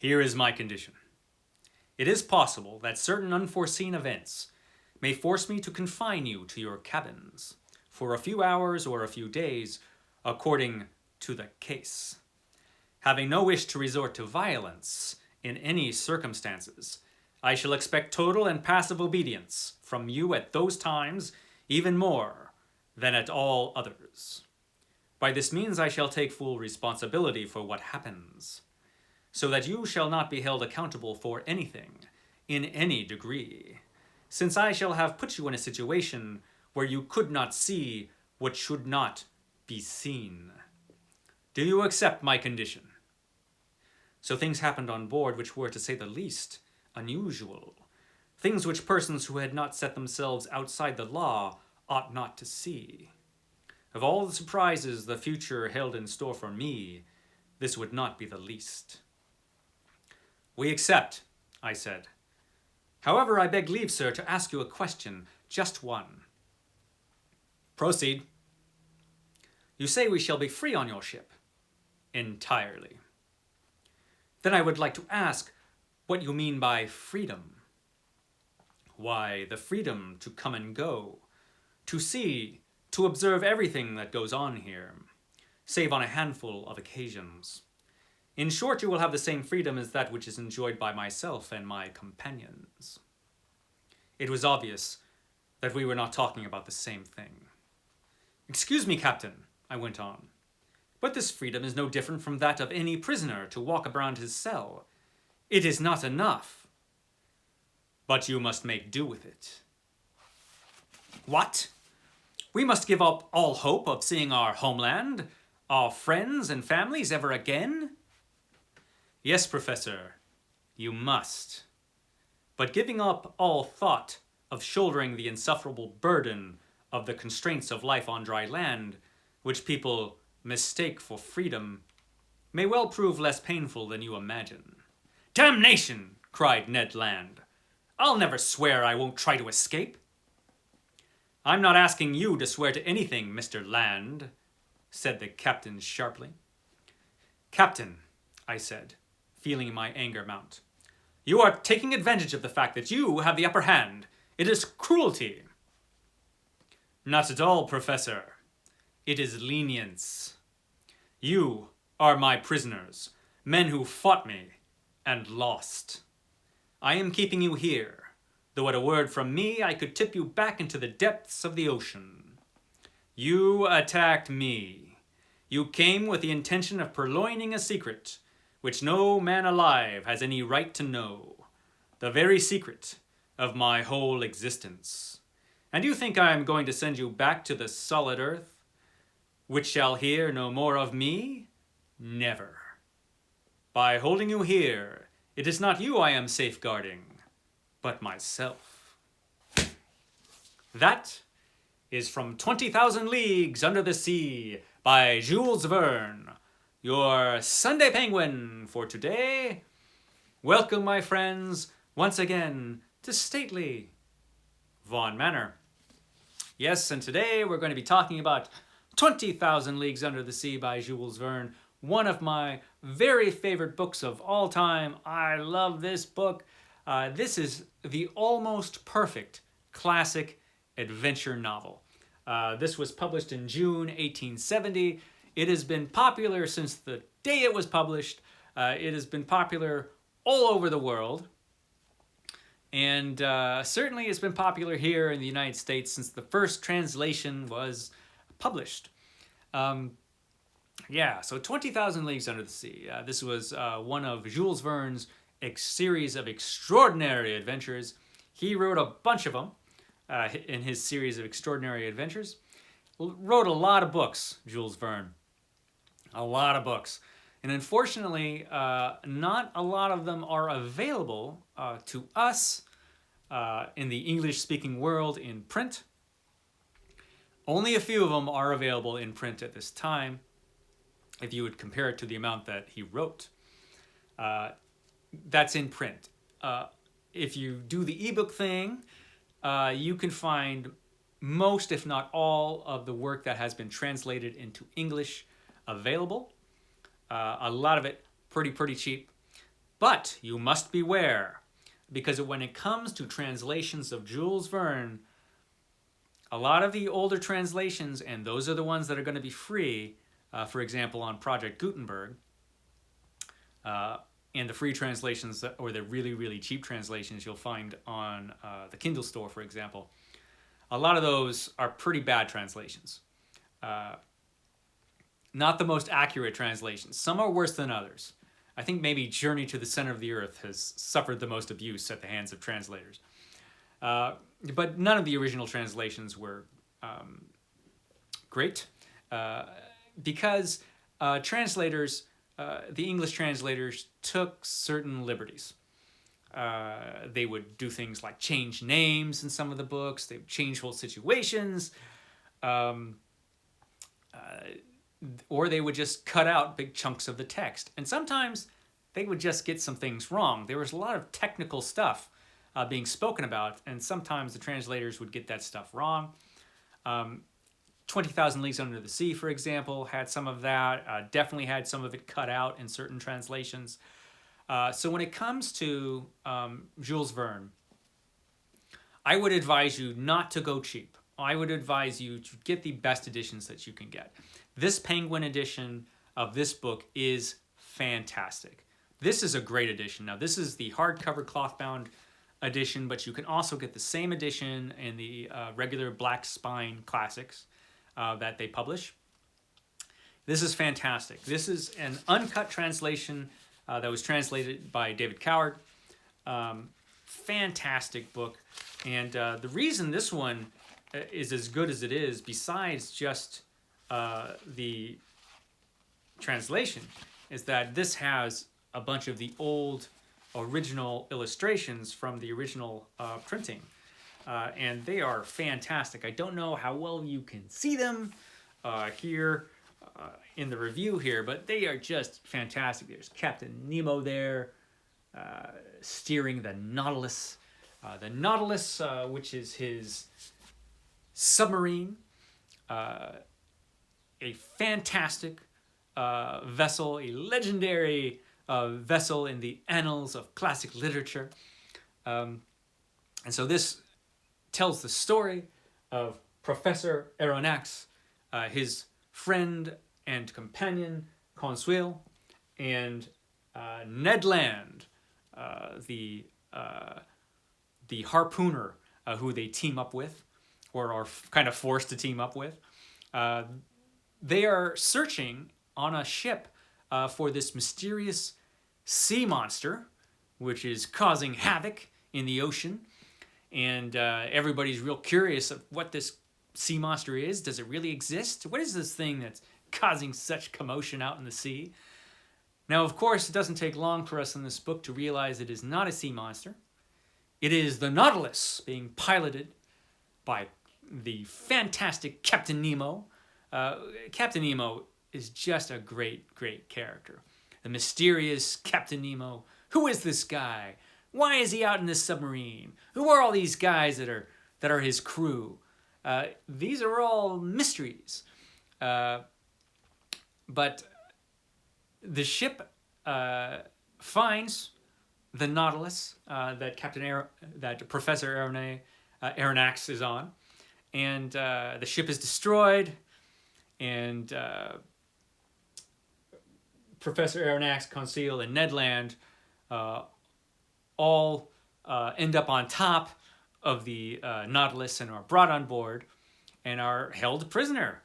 Here is my condition. It is possible that certain unforeseen events may force me to confine you to your cabins for a few hours or a few days, according to the case. Having no wish to resort to violence in any circumstances, I shall expect total and passive obedience from you at those times, even more than at all others. By this means I shall take full responsibility for what happens, so that you shall not be held accountable for anything in any degree, since I shall have put you in a situation where you could not see what should not be seen. Do you accept my condition? So things happened on board which were, to say the least, unusual. Things which persons who had not set themselves outside the law ought not to see. Of all the surprises the future held in store for me, this would not be the least. We accept, I said. However, I beg leave, sir, to ask you a question, just one. Proceed. You say we shall be free on your ship. Entirely. Then I would like to ask what you mean by freedom. Why, the freedom to come and go, to see, to observe everything that goes on here, save on a handful of occasions. In short, you will have the same freedom as that which is enjoyed by myself and my companions. It was obvious that we were not talking about the same thing. Excuse me, Captain, I went on, but this freedom is no different from that of any prisoner to walk around his cell. It is not enough. But you must make do with it. What? We must give up all hope of seeing our homeland, our friends and families ever again? Yes, Professor, you must. But giving up all thought of shouldering the insufferable burden of the constraints of life on dry land, which people mistake for freedom, may well prove less painful than you imagine. Damnation! Cried Ned Land. I'll never swear I won't try to escape. I'm not asking you to swear to anything, Mr. Land, said the captain sharply. Captain, I said, feeling my anger mount, you are taking advantage of the fact that you have the upper hand. It is cruelty. Not at all, Professor. It is lenience. You are my prisoners, men who fought me and lost. I am keeping you here, though at a word from me I could tip you back into the depths of the ocean. You attacked me. You came with the intention of purloining a secret which no man alive has any right to know, the very secret of my whole existence. And you think I am going to send you back to the solid earth, which shall hear no more of me? Never. By holding you here, it is not you I am safeguarding, but myself. That is from 20,000 Leagues Under the Sea by Jules Verne, your Sunday Penguin for today. Welcome, my friends, once again to stately Vaughan Manor. Yes, and today we're going to be talking about 20,000 Leagues Under the Sea by Jules Verne, one of my very favorite books of all time. I love this book. This is the almost perfect classic adventure novel. This was published in June 1870. It has been popular since the day it was published. It has been popular all over the world. And certainly it's been popular here in the United States since the first translation was published. So 20,000 Leagues Under the Sea. This was one of Jules Verne's series of extraordinary adventures. He wrote a bunch of them in his series of extraordinary adventures. Wrote a lot of books, Jules Verne. A lot of books. And unfortunately, not a lot of them are available to us in the English-speaking world in print. Only a few of them are available in print at this time, if you would compare it to the amount that he wrote. That's in print. If you do the ebook thing, you can find most, if not all, of the work that has been translated into English available. A lot of it pretty cheap. But you must beware, because when it comes to translations of Jules Verne, a lot of the older translations, and those are the ones that are going to be free, for example, on Project Gutenberg, and the free translations, or the really, really cheap translations you'll find on the Kindle store, for example, a lot of those are pretty bad translations. Not the most accurate translations. Some are worse than others. I think maybe Journey to the Center of the Earth has suffered the most abuse at the hands of translators. But none of the original translations were great, because translators, the English translators, took certain liberties. They would do things like change names in some of the books. They would change whole situations. Or they would just cut out big chunks of the text. And sometimes they would just get some things wrong. There was a lot of technical stuff being spoken about, and sometimes the translators would get that stuff wrong. 20,000 Leagues Under the Sea, for example, had some of that. Definitely had some of it cut out in certain translations. So when it comes to Jules Verne, I would advise you not to go cheap. I would advise you to get the best editions that you can get. This Penguin edition of this book is fantastic. This is a great edition. Now, this is the hardcover cloth-bound edition, but you can also get the same edition in the regular black spine classics that they publish. This is fantastic. This is an uncut translation that was translated by David Coward. Fantastic book. And the reason this one is as good as it is, besides just the translation, is that this has a bunch of the old original illustrations from the original printing. And they are fantastic. I don't know how well you can see them here in the review here, but they are just fantastic. There's Captain Nemo there steering the Nautilus. The Nautilus, which is his submarine, a fantastic vessel, a legendary vessel in the annals of classic literature. And so this tells the story of Professor Aronnax, his friend and companion Consuelo, and Ned Land, the harpooner who they team up with, or are kind of forced to team up with. They are searching on a ship for this mysterious sea monster, which is causing havoc in the ocean. And everybody's real curious of what this sea monster is. Does it really exist? What is this thing that's causing such commotion out in the sea? Now, of course, it doesn't take long for us in this book to realize it is not a sea monster. It is the Nautilus being piloted by the fantastic Captain Nemo. Captain Nemo is just a great, great character. The mysterious Captain Nemo. Who is this guy? Why is he out in this submarine? Who are all these guys that are his crew? These are all mysteries. But the ship finds the Nautilus that Professor Aronnax is on, and the ship is destroyed, and Professor Aronnax, Conseil, and Ned Land all end up on top of the Nautilus and are brought on board and are held prisoner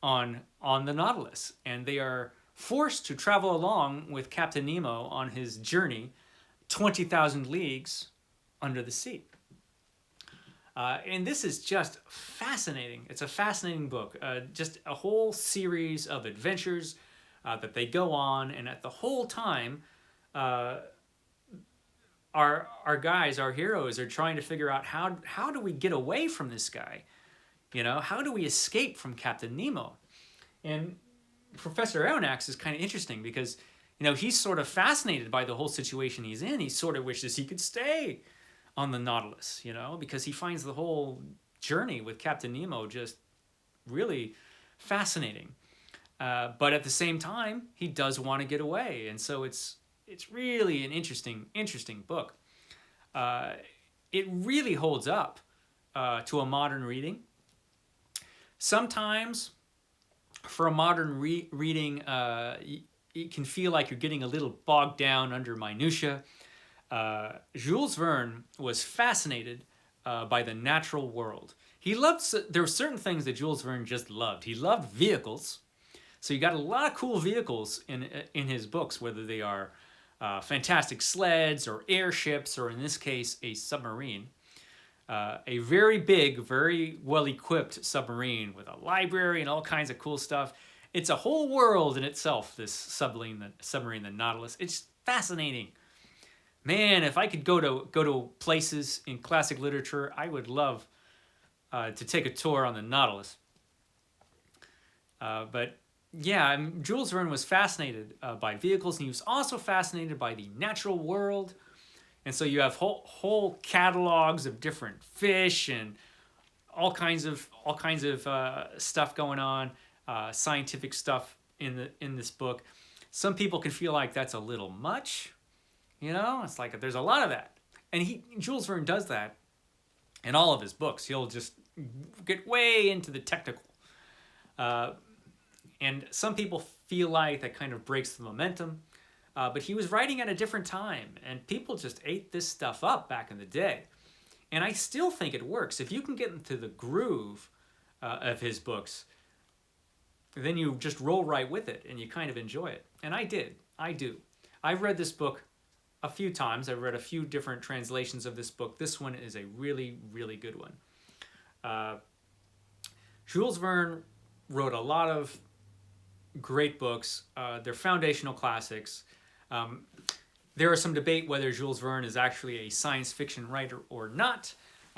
on the Nautilus, and they are forced to travel along with Captain Nemo on his journey 20,000 leagues under the sea. And this is just fascinating. It's a fascinating book. Just a whole series of adventures that they go on, and at the whole time, our guys, our heroes, are trying to figure out how do we get away from this guy? You know, how do we escape from Captain Nemo? And Professor Aronnax is kind of interesting because, you know, he's sort of fascinated by the whole situation he's in. He sort of wishes he could stay on the Nautilus, you know, because he finds the whole journey with Captain Nemo just really fascinating. But at the same time, he does want to get away. And so it's it's really an interesting book. It really holds up to a modern reading. Sometimes, for a modern reading, it can feel like you're getting a little bogged down under minutia. Jules Verne was fascinated by the natural world. There were certain things that Jules Verne just loved. He loved vehicles. So you got a lot of cool vehicles in his books, whether they are fantastic sleds or airships, or in this case, a submarine. A very big, very well-equipped submarine with a library and all kinds of cool stuff. It's a whole world in itself, this submarine, the Nautilus. It's fascinating. Man, if I could go to places in classic literature, I would love to take a tour on the Nautilus. But yeah, Jules Verne was fascinated by vehicles, and he was also fascinated by the natural world. And so you have whole catalogs of different fish and all kinds of stuff going on, scientific stuff in this book. Some people can feel like that's a little much, you know. It's like there's a lot of that, and Jules Verne does that in all of his books. He'll just get way into the technical, and some people feel like that kind of breaks the momentum. But he was writing at a different time, and people just ate this stuff up back in the day. And I still think it works. If you can get into the groove of his books, then you just roll right with it, and you kind of enjoy it. And I do. I've read this book a few times. I've read a few different translations of this book. This one is a really, really good one. Jules Verne wrote a lot of great books. They're foundational classics. There is some debate whether Jules Verne is actually a science fiction writer or not.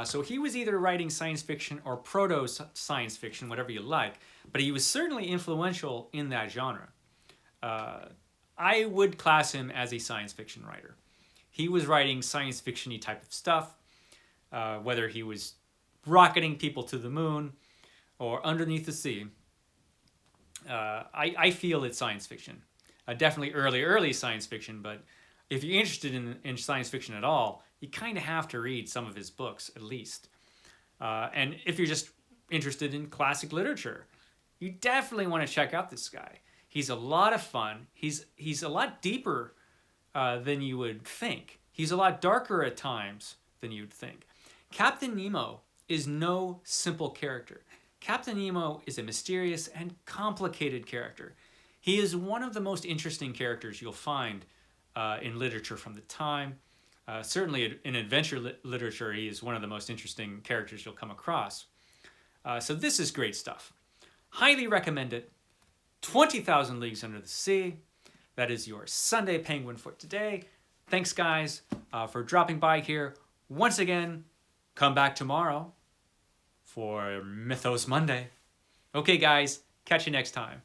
So he was either writing science fiction or proto-science fiction, whatever you like, but he was certainly influential in that genre. I would class him as a science fiction writer. He was writing science fiction-y type of stuff, whether he was rocketing people to the moon or underneath the sea. I feel it's science fiction. Definitely early science fiction, but if you're interested in science fiction at all, you kind of have to read some of his books, at least. And if you're just interested in classic literature, you definitely want to check out this guy. He's a lot of fun. He's a lot deeper than you would think. He's a lot darker at times than you'd think. Captain Nemo is no simple character. Captain Nemo is a mysterious and complicated character. He is one of the most interesting characters you'll find in literature from the time. Certainly in adventure literature, he is one of the most interesting characters you'll come across. So this is great stuff. Highly recommend it. 20,000 Leagues Under the Sea. That is your Sunday Penguin for today. Thanks, guys, for dropping by here. Once again, come back tomorrow for Mythos Monday. Okay, guys, catch you next time.